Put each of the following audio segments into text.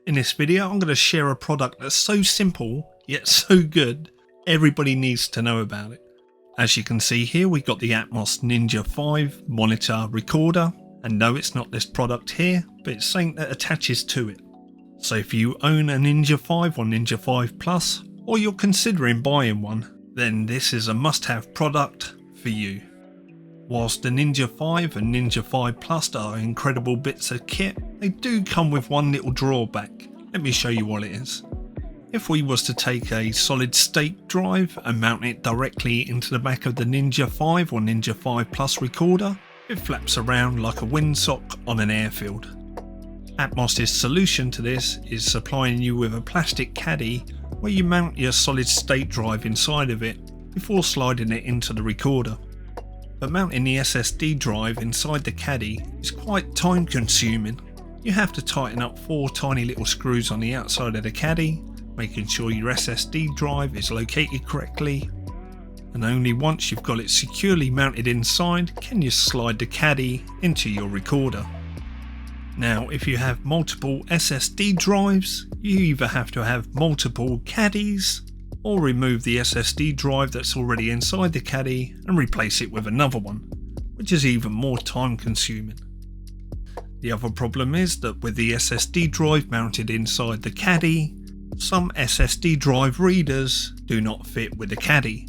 In this video I'm going to share a product that's so simple yet so good everybody needs to know about it. As you can see here, we got the Atomos Ninja V monitor recorder, and no, it's not this product here, but it's something that attaches to it. So if you own a Ninja V or Ninja V Plus, or you're considering buying one, then this is a must-have product for you. Whilst the Ninja V and Ninja V Plus are incredible bits of kit, they do come with one little drawback. Let me show you what it is. If we was to take a solid state drive and mount it directly into the back of the Ninja V or Ninja V Plus recorder, it flaps around like a windsock on an airfield. Atomos' solution to this is supplying you with a plastic caddy where you mount your solid state drive inside of it before sliding it into the recorder. But mounting the SSD drive inside the caddy is quite time consuming. You have to tighten up 4 tiny little screws on the outside of the caddy, making sure your SSD drive is located correctly, and only once you've got it securely mounted inside can you slide the caddy into your recorder. Now if you have multiple SSD drives, you either have to have multiple caddies or remove the SSD drive that's already inside the caddy and replace it with another one, which is even more time consuming. The other problem is that with the SSD drive mounted inside the caddy, some SSD drive readers do not fit with the caddy,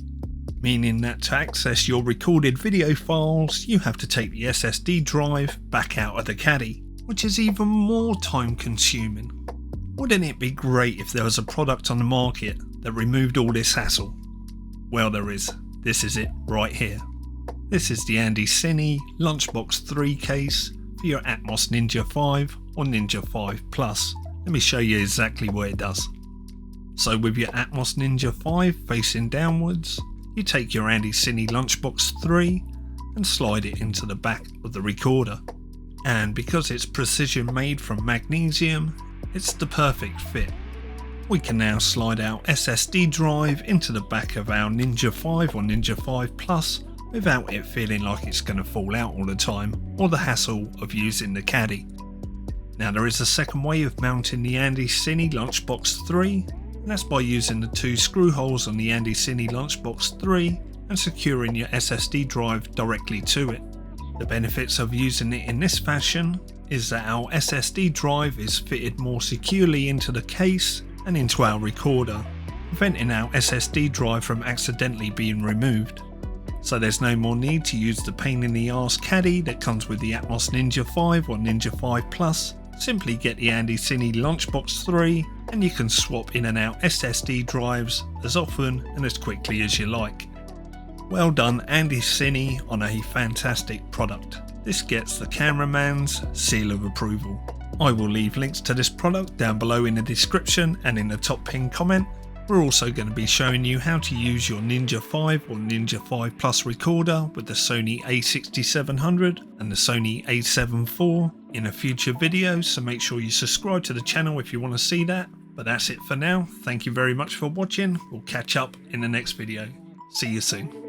meaning that to access your recorded video files you have to take the SSD drive back out of the caddy, which is even more time consuming. Wouldn't it be great if there was a product on the market that removed all this hassle? Well, there is. This is it right here. This is the Andycine Lunchbox 3 case for your Atomos Ninja V or Ninja V Plus. Let me show you exactly what it does. So with your Atomos Ninja V facing downwards, you take your Andycine Lunchbox 3 and slide it into the back of the recorder. And because it's precision made from magnesium, it's the perfect fit. We can now slide our SSD drive into the back of our Ninja V or Ninja V Plus without it feeling like it's going to fall out all the time or the hassle of using the caddy. Now there is a second way of mounting the Andycine Lunchbox 3, and that's by using the 2 screw holes on the Andycine Lunchbox 3 and securing your SSD drive directly to it. The benefits of using it in this fashion is that our SSD drive is fitted more securely into the case and into our recorder, preventing our SSD drive from accidentally being removed. So there's no more need to use the pain in the arse caddy that comes with the Atomos Ninja V or Ninja V Plus. Simply get the Andycine Lunchbox 3 and you can swap in and out SSD drives as often and as quickly as you like. Well done Andycine on a fantastic product. This gets the cameraman's seal of approval. I will leave links to this product down below in the description and in the top pinned comment. We're also going to be showing you how to use your Ninja V or Ninja V Plus recorder with the Sony a6700 and the Sony a7 IV in a future video, so make sure you subscribe to the channel if you want to see that. But that's it for now. Thank you very much for watching. We'll catch up in the next video. See you soon.